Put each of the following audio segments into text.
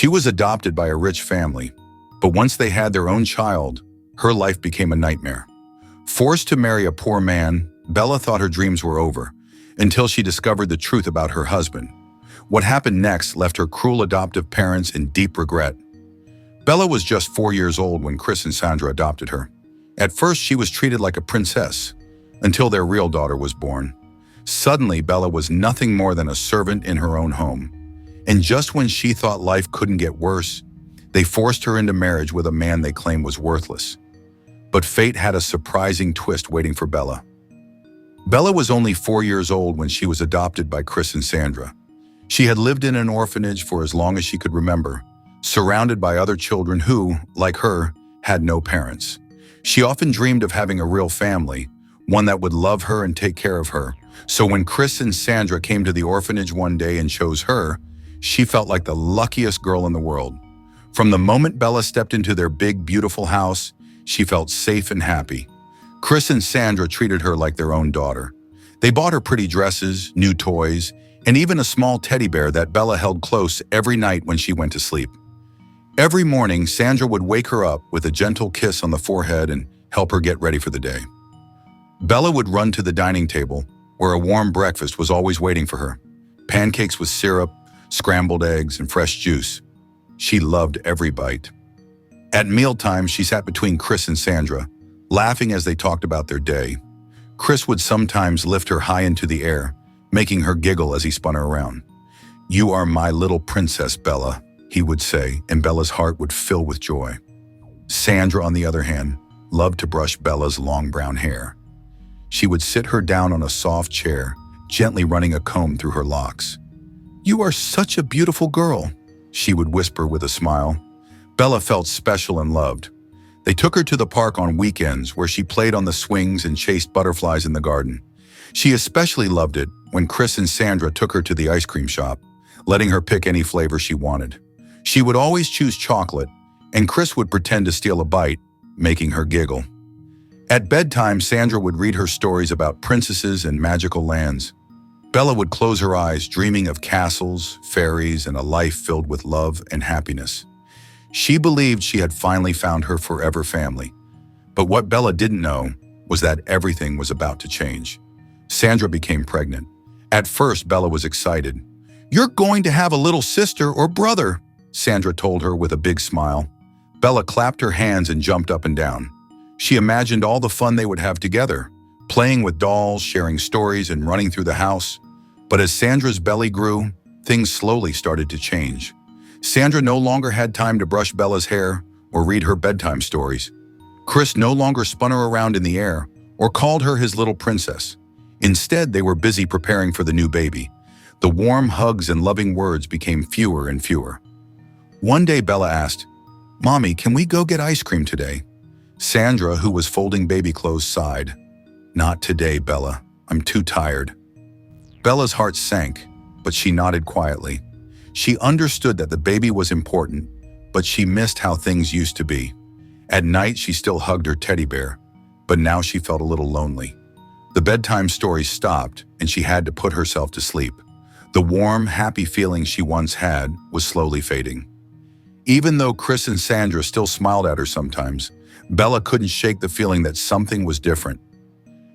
She was adopted by a rich family, but once they had their own child, her life became a nightmare. Forced to marry a poor man, Bella thought her dreams were over, until she discovered the truth about her husband. What happened next left her cruel adoptive parents in deep regret. Bella was just 4 years old when Chris and Sandra adopted her. At first, she was treated like a princess, until their real daughter was born. Suddenly, Bella was nothing more than a servant in her own home. And just when she thought life couldn't get worse, they forced her into marriage with a man they claimed was worthless. But fate had a surprising twist waiting for Bella. Bella was only 4 years old when she was adopted by Chris and Sandra. She had lived in an orphanage for as long as she could remember, surrounded by other children who, like her, had no parents. She often dreamed of having a real family, one that would love her and take care of her. So when Chris and Sandra came to the orphanage one day and chose her, she felt like the luckiest girl in the world. From the moment Bella stepped into their big, beautiful house, she felt safe and happy. Chris and Sandra treated her like their own daughter. They bought her pretty dresses, new toys, and even a small teddy bear that Bella held close every night when she went to sleep. Every morning, Sandra would wake her up with a gentle kiss on the forehead and help her get ready for the day. Bella would run to the dining table, where a warm breakfast was always waiting for her. Pancakes with syrup, scrambled eggs, and fresh juice. She loved every bite. At mealtime, she sat between Chris and Sandra, laughing as they talked about their day. Chris would sometimes lift her high into the air, making her giggle as he spun her around. "You are my little princess, Bella," he would say, and Bella's heart would fill with joy. Sandra, on the other hand, loved to brush Bella's long brown hair. She would sit her down on a soft chair, gently running a comb through her locks. "You are such a beautiful girl," she would whisper with a smile. Bella felt special and loved. They took her to the park on weekends where she played on the swings and chased butterflies in the garden. She especially loved it when Chris and Sandra took her to the ice cream shop, letting her pick any flavor she wanted. She would always choose chocolate, and Chris would pretend to steal a bite, making her giggle. At bedtime, Sandra would read her stories about princesses and magical lands. Bella would close her eyes, dreaming of castles, fairies, and a life filled with love and happiness. She believed she had finally found her forever family. But what Bella didn't know was that everything was about to change. Sandra became pregnant. At first, Bella was excited. "You're going to have a little sister or brother," Sandra told her with a big smile. Bella clapped her hands and jumped up and down. She imagined all the fun they would have together, playing with dolls, sharing stories, and running through the house. But as Sandra's belly grew, things slowly started to change. Sandra no longer had time to brush Bella's hair or read her bedtime stories. Chris no longer spun her around in the air or called her his little princess. Instead, they were busy preparing for the new baby. The warm hugs and loving words became fewer and fewer. One day, Bella asked, "Mommy, can we go get ice cream today?" Sandra, who was folding baby clothes, sighed. "Not today, Bella. I'm too tired." Bella's heart sank, but she nodded quietly. She understood that the baby was important, but she missed how things used to be. At night, she still hugged her teddy bear, but now she felt a little lonely. The bedtime stories stopped, and she had to put herself to sleep. The warm, happy feeling she once had was slowly fading. Even though Chris and Sandra still smiled at her sometimes, Bella couldn't shake the feeling that something was different.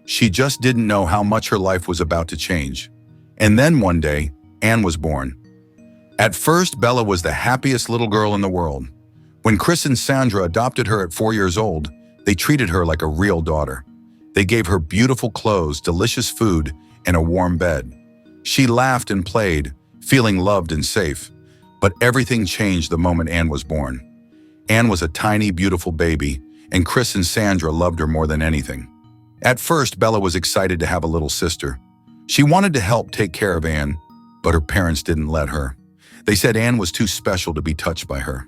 She just didn't know how much her life was about to change. And then one day, Anne was born. At first, Bella was the happiest little girl in the world. When Chris and Sandra adopted her at 4 years old, they treated her like a real daughter. They gave her beautiful clothes, delicious food, and a warm bed. She laughed and played, feeling loved and safe. But everything changed the moment Anne was born. Anne was a tiny, beautiful baby, and Chris and Sandra loved her more than anything. At first, Bella was excited to have a little sister. She wanted to help take care of Anne, but her parents didn't let her. They said Anne was too special to be touched by her.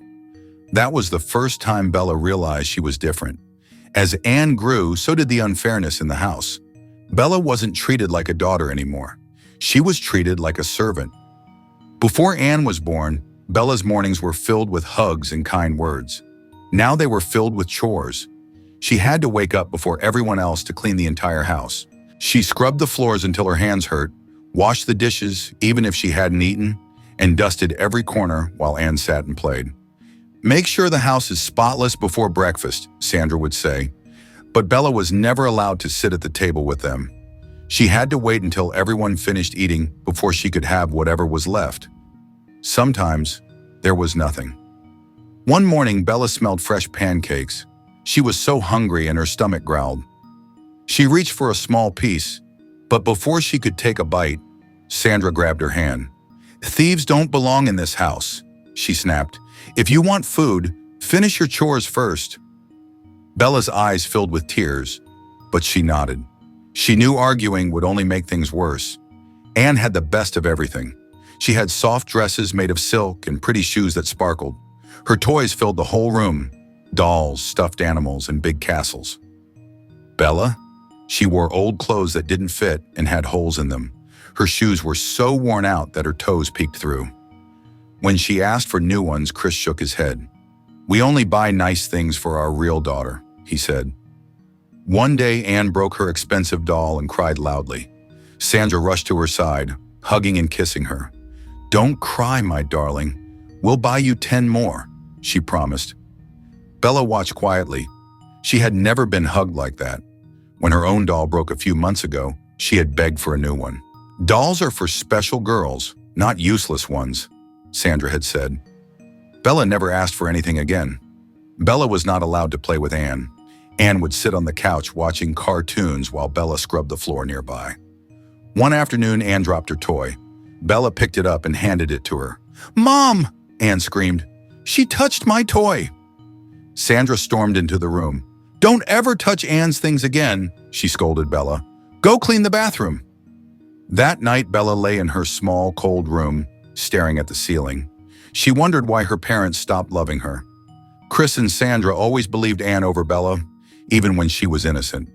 That was the first time Bella realized she was different. As Anne grew, so did the unfairness in the house. Bella wasn't treated like a daughter anymore. She was treated like a servant. Before Anne was born, Bella's mornings were filled with hugs and kind words. Now they were filled with chores. She had to wake up before everyone else to clean the entire house. She scrubbed the floors until her hands hurt, washed the dishes even if she hadn't eaten, and dusted every corner while Anne sat and played. "Make sure the house is spotless before breakfast," Sandra would say. But Bella was never allowed to sit at the table with them. She had to wait until everyone finished eating before she could have whatever was left. Sometimes, there was nothing. One morning, Bella smelled fresh pancakes. She was so hungry and her stomach growled. She reached for a small piece, but before she could take a bite, Sandra grabbed her hand. "Thieves don't belong in this house," she snapped. "If you want food, finish your chores first." Bella's eyes filled with tears, but she nodded. She knew arguing would only make things worse. Anne had the best of everything. She had soft dresses made of silk and pretty shoes that sparkled. Her toys filled the whole room: dolls, stuffed animals, and big castles. Bella? She wore old clothes that didn't fit and had holes in them. Her shoes were so worn out that her toes peeked through. When she asked for new ones, Chris shook his head. "We only buy nice things for our real daughter," he said. One day, Anne broke her expensive doll and cried loudly. Sandra rushed to her side, hugging and kissing her. "Don't cry, my darling. We'll buy you 10 more, she promised. Bella watched quietly. She had never been hugged like that. When her own doll broke a few months ago, she had begged for a new one. "Dolls are for special girls, not useless ones," Sandra had said. Bella never asked for anything again. Bella was not allowed to play with Anne. Anne would sit on the couch watching cartoons while Bella scrubbed the floor nearby. One afternoon, Anne dropped her toy. Bella picked it up and handed it to her. "Mom!" Anne screamed. "She touched my toy!" Sandra stormed into the room. "Don't ever touch Anne's things again," she scolded Bella. "Go clean the bathroom." That night, Bella lay in her small, cold room, staring at the ceiling. She wondered why her parents stopped loving her. Chris and Sandra always believed Anne over Bella, even when she was innocent.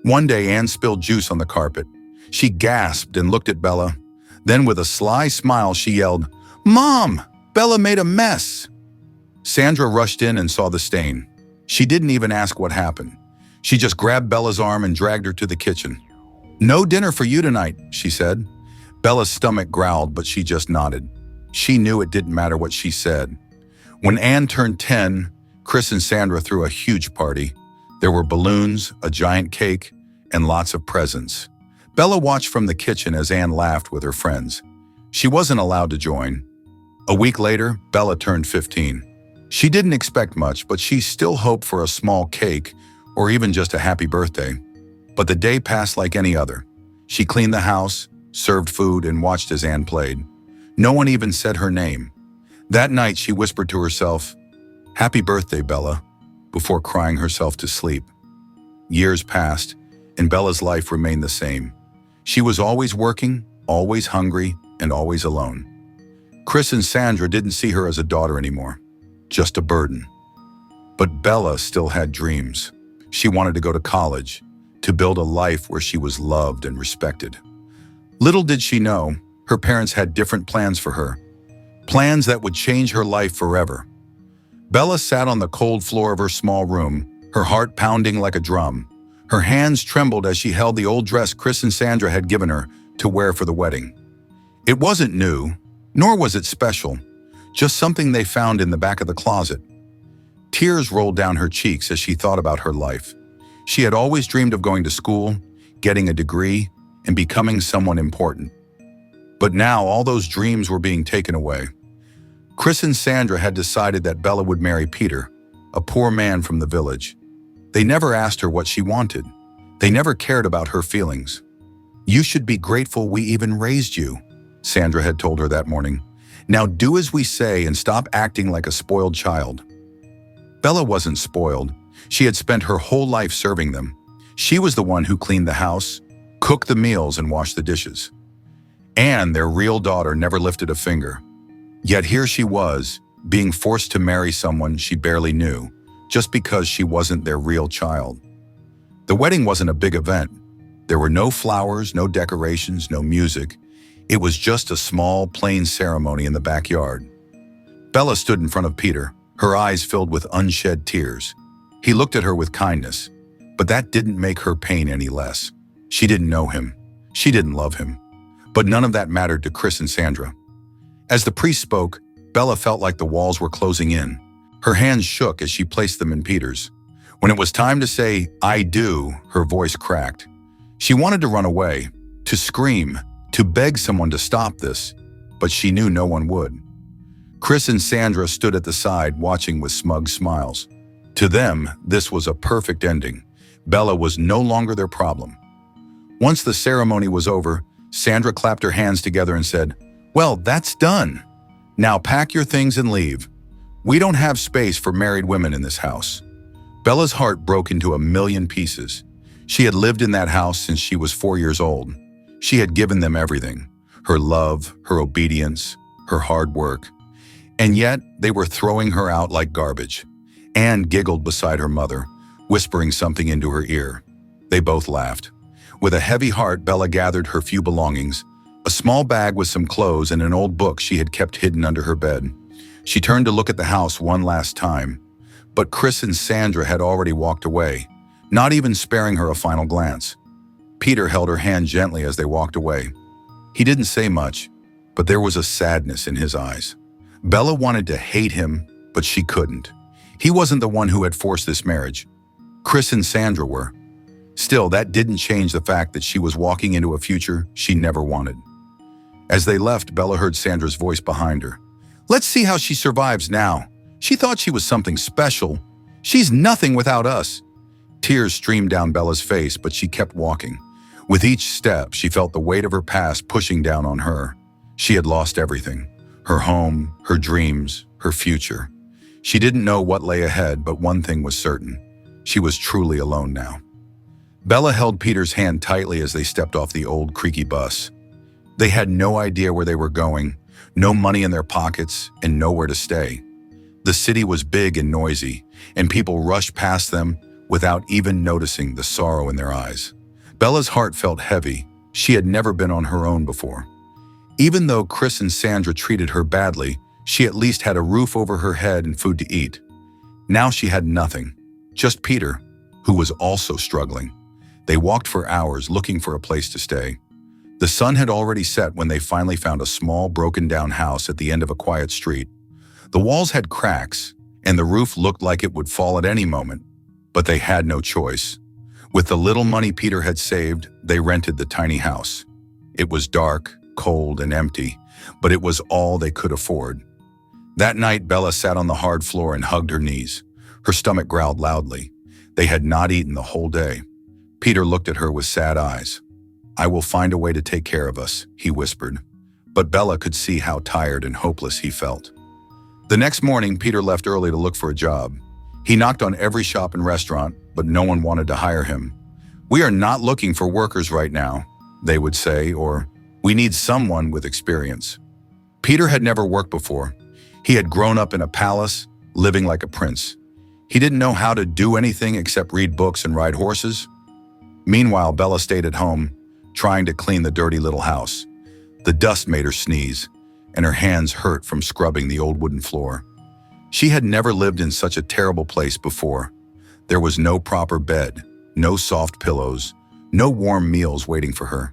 One day, Anne spilled juice on the carpet. She gasped and looked at Bella. Then, with a sly smile, she yelled, "Mom! Bella made a mess!" Sandra rushed in and saw the stain. She didn't even ask what happened. She just grabbed Bella's arm and dragged her to the kitchen. "No dinner for you tonight," she said. Bella's stomach growled, but she just nodded. She knew it didn't matter what she said. When Anne turned 10, Chris and Sandra threw a huge party. There were balloons, a giant cake, and lots of presents. Bella watched from the kitchen as Anne laughed with her friends. She wasn't allowed to join. A week later, Bella turned 15. She didn't expect much, but she still hoped for a small cake or even just a happy birthday. But the day passed like any other. She cleaned the house, served food, and watched as Anne played. No one even said her name. That night, she whispered to herself, "Happy birthday, Bella," before crying herself to sleep. Years passed, and Bella's life remained the same. She was always working, always hungry, and always alone. Chris and Sandra didn't see her as a daughter anymore, just a burden. But Bella still had dreams. She wanted to go to college, to build a life where she was loved and respected. Little did she know, her parents had different plans for her, plans that would change her life forever. Bella sat on the cold floor of her small room, her heart pounding like a drum. Her hands trembled as she held the old dress Chris and Sandra had given her to wear for the wedding. It wasn't new, nor was it special, just something they found in the back of the closet. Tears rolled down her cheeks as she thought about her life. She had always dreamed of going to school, getting a degree, and becoming someone important. But now all those dreams were being taken away. Chris and Sandra had decided that Bella would marry Peter, a poor man from the village. They never asked her what she wanted. They never cared about her feelings. "You should be grateful we even raised you," Sandra had told her that morning. "Now do as we say and stop acting like a spoiled child." Bella wasn't spoiled. She had spent her whole life serving them. She was the one who cleaned the house, cooked the meals, and washed the dishes. Anne, their real daughter, never lifted a finger. Yet here she was, being forced to marry someone she barely knew, just because she wasn't their real child. The wedding wasn't a big event. There were no flowers, no decorations, no music. It was just a small, plain ceremony in the backyard. Bella stood in front of Peter, her eyes filled with unshed tears. He looked at her with kindness, but that didn't make her pain any less. She didn't know him. She didn't love him. But none of that mattered to Chris and Sandra. As the priest spoke, Bella felt like the walls were closing in. Her hands shook as she placed them in Peter's. When it was time to say, "I do," her voice cracked. She wanted to run away, to scream, to beg someone to stop this, but she knew no one would. Chris and Sandra stood at the side, watching with smug smiles. To them, this was a perfect ending. Bella was no longer their problem. Once the ceremony was over, Sandra clapped her hands together and said, "Well, that's done. Now pack your things and leave. We don't have space for married women in this house." Bella's heart broke into a million pieces. She had lived in that house since she was 4 years old. She had given them everything: her love, her obedience, her hard work. And yet, they were throwing her out like garbage. Anne giggled beside her mother, whispering something into her ear. They both laughed. With a heavy heart, Bella gathered her few belongings, a small bag with some clothes and an old book she had kept hidden under her bed. She turned to look at the house one last time, but Chris and Sandra had already walked away, not even sparing her a final glance. Peter held her hand gently as they walked away. He didn't say much, but there was a sadness in his eyes. Bella wanted to hate him, but she couldn't. He wasn't the one who had forced this marriage. Chris and Sandra were. Still, that didn't change the fact that she was walking into a future she never wanted. As they left, Bella heard Sandra's voice behind her. "Let's see how she survives now. She thought she was something special. She's nothing without us." Tears streamed down Bella's face, but she kept walking. With each step, she felt the weight of her past pushing down on her. She had lost everything: her home, her dreams, her future. She didn't know what lay ahead, but one thing was certain: she was truly alone now. Bella held Peter's hand tightly as they stepped off the old, creaky bus. They had no idea where they were going, no money in their pockets, and nowhere to stay. The city was big and noisy, and people rushed past them without even noticing the sorrow in their eyes. Bella's heart felt heavy. She had never been on her own before. Even though Chris and Sandra treated her badly, she at least had a roof over her head and food to eat. Now she had nothing, just Peter, who was also struggling. They walked for hours looking for a place to stay. The sun had already set when they finally found a small, broken-down house at the end of a quiet street. The walls had cracks, and the roof looked like it would fall at any moment, but they had no choice. With the little money Peter had saved, they rented the tiny house. It was dark, cold, and empty, but it was all they could afford. That night, Bella sat on the hard floor and hugged her knees. Her stomach growled loudly. They had not eaten the whole day. Peter looked at her with sad eyes. "I will find a way to take care of us," he whispered. But Bella could see how tired and hopeless he felt. The next morning, Peter left early to look for a job. He knocked on every shop and restaurant, but no one wanted to hire him. "We are not looking for workers right now," they would say, or "We need someone with experience." Peter had never worked before. He had grown up in a palace, living like a prince. He didn't know how to do anything except read books and ride horses. Meanwhile, Bella stayed at home, trying to clean the dirty little house. The dust made her sneeze, and her hands hurt from scrubbing the old wooden floor. She had never lived in such a terrible place before. There was no proper bed, no soft pillows, no warm meals waiting for her.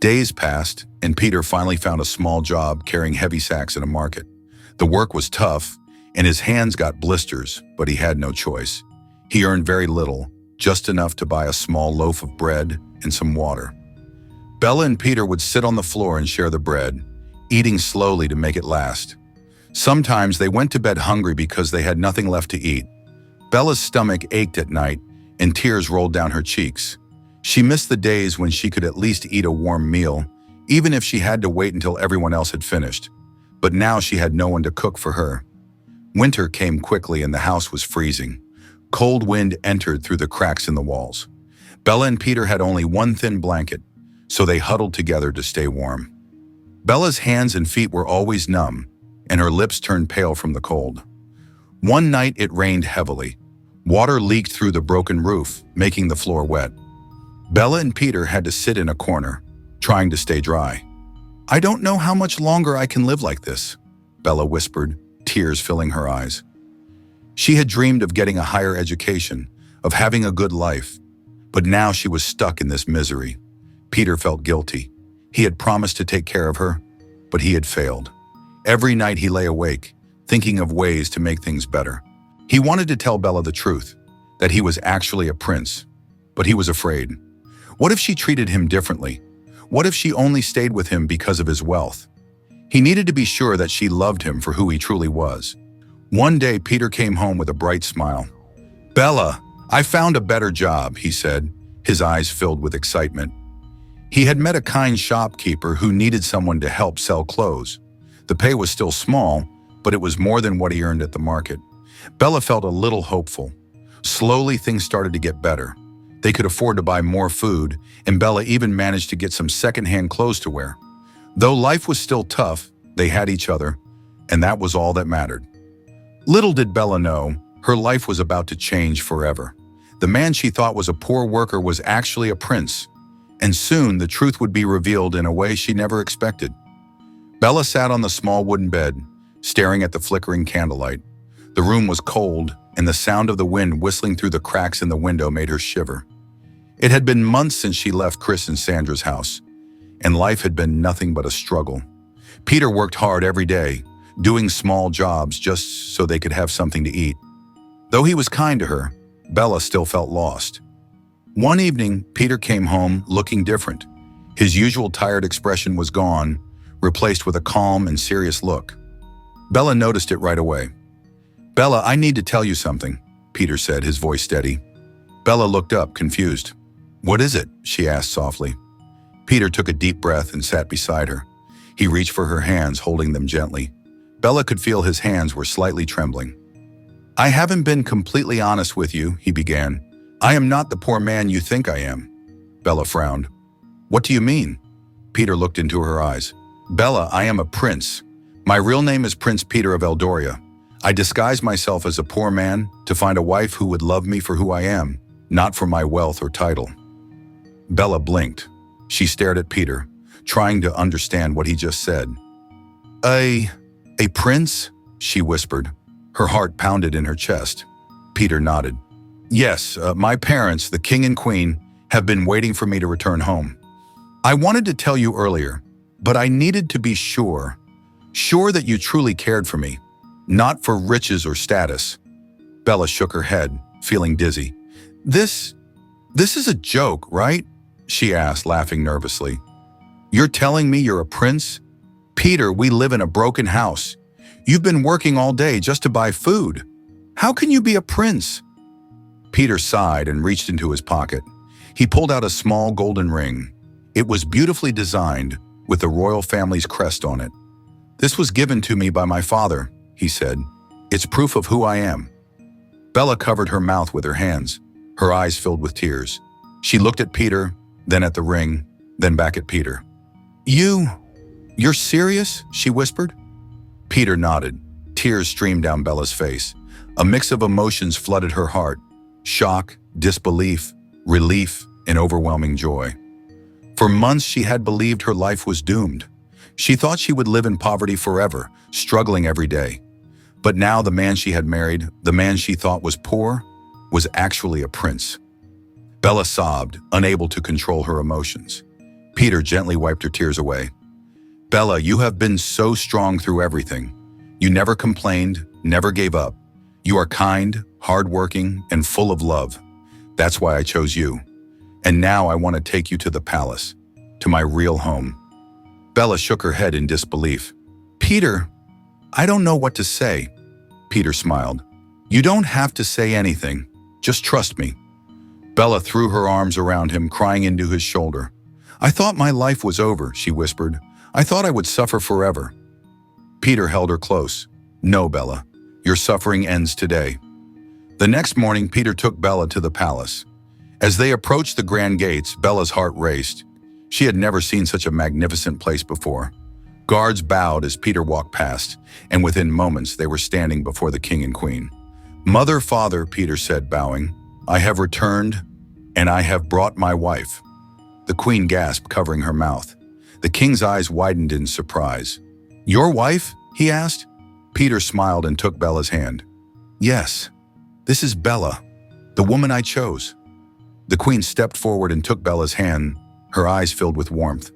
Days passed, and Peter finally found a small job carrying heavy sacks in a market. The work was tough, and his hands got blisters, but he had no choice. He earned very little, just enough to buy a small loaf of bread and some water. Bella and Peter would sit on the floor and share the bread, eating slowly to make it last. Sometimes they went to bed hungry because they had nothing left to eat. Bella's stomach ached at night, and tears rolled down her cheeks. She missed the days when she could at least eat a warm meal, even if she had to wait until everyone else had finished. But now she had no one to cook for her. Winter came quickly and the house was freezing. Cold wind entered through the cracks in the walls. Bella and Peter had only one thin blanket, so they huddled together to stay warm. Bella's hands and feet were always numb, and her lips turned pale from the cold. One night it rained heavily. Water leaked through the broken roof, making the floor wet. Bella and Peter had to sit in a corner, trying to stay dry. "I don't know how much longer I can live like this," Bella whispered, tears filling her eyes. She had dreamed of getting a higher education, of having a good life, but now she was stuck in this misery. Peter felt guilty. He had promised to take care of her, but he had failed. Every night he lay awake, thinking of ways to make things better. He wanted to tell Bella the truth, that he was actually a prince, but he was afraid. What if she treated him differently? What if she only stayed with him because of his wealth? He needed to be sure that she loved him for who he truly was. One day, Peter came home with a bright smile. "Bella, I found a better job," he said, his eyes filled with excitement. He had met a kind shopkeeper who needed someone to help sell clothes. The pay was still small, but it was more than what he earned at the market. Bella felt a little hopeful. Slowly, things started to get better. They could afford to buy more food, and Bella even managed to get some secondhand clothes to wear. Though life was still tough, they had each other, and that was all that mattered. Little did Bella know, her life was about to change forever. The man she thought was a poor worker was actually a prince, and soon the truth would be revealed in a way she never expected. Bella sat on the small wooden bed, staring at the flickering candlelight. The room was cold, and the sound of the wind whistling through the cracks in the window made her shiver. It had been months since she left Chris and Sandra's house, and life had been nothing but a struggle. Peter worked hard every day, doing small jobs just so they could have something to eat. Though he was kind to her, Bella still felt lost. One evening, Peter came home looking different. His usual tired expression was gone, replaced with a calm and serious look. Bella noticed it right away. "Bella, I need to tell you something," Peter said, his voice steady. Bella looked up, confused. "What is it?" she asked softly. Peter took a deep breath and sat beside her. He reached for her hands, holding them gently. Bella could feel his hands were slightly trembling. "I haven't been completely honest with you," he began. "I am not the poor man you think I am." Bella frowned. "What do you mean?" Peter looked into her eyes. "Bella, I am a prince. My real name is Prince Peter of Eldoria. I disguised myself as a poor man to find a wife who would love me for who I am, not for my wealth or title." Bella blinked. She stared at Peter, trying to understand what he just said. A prince?" she whispered. Her heart pounded in her chest. Peter nodded. "Yes, my parents, the king and queen, have been waiting for me to return home. I wanted to tell you earlier, but I needed to be sure that you truly cared for me, not for riches or status." Bella shook her head, feeling dizzy. This is a joke, right?" she asked, laughing nervously. "You're telling me you're a prince? Peter, we live in a broken house. You've been working all day just to buy food. How can you be a prince?" Peter sighed and reached into his pocket. He pulled out a small golden ring. It was beautifully designed, with the royal family's crest on it. "This was given to me by my father," he said. "It's proof of who I am." Bella covered her mouth with her hands, her eyes filled with tears. She looked at Peter, then at the ring, then back at Peter. You're serious?" she whispered. Peter nodded. Tears streamed down Bella's face. A mix of emotions flooded her heart: shock, disbelief, relief, and overwhelming joy. For months she had believed her life was doomed. She thought she would live in poverty forever, struggling every day. But now the man she had married, the man she thought was poor, was actually a prince. Bella sobbed, unable to control her emotions. Peter gently wiped her tears away. "Bella, you have been so strong through everything. You never complained, never gave up. You are kind, hardworking, and full of love. That's why I chose you. And now I want to take you to the palace, to my real home." Bella shook her head in disbelief. "Peter, I don't know what to say." Peter smiled. "You don't have to say anything. Just trust me." Bella threw her arms around him, crying into his shoulder. "I thought my life was over," she whispered. "I thought I would suffer forever." Peter held her close. "No, Bella, your suffering ends today." The next morning, Peter took Bella to the palace. As they approached the grand gates, Bella's heart raced. She had never seen such a magnificent place before. Guards bowed as Peter walked past, and within moments they were standing before the king and queen. "Mother, father," Peter said, bowing, "I have returned, and I have brought my wife." The queen gasped, covering her mouth. The king's eyes widened in surprise. "Your wife?" he asked. Peter smiled and took Bella's hand. "Yes, this is Bella, the woman I chose." The queen stepped forward and took Bella's hand, her eyes filled with warmth.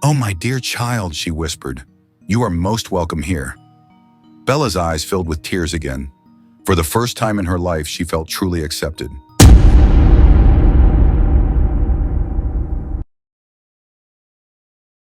"Oh, my dear child," she whispered. You are most welcome here." Bella's eyes filled with tears again. For the first time in her life, she felt truly accepted.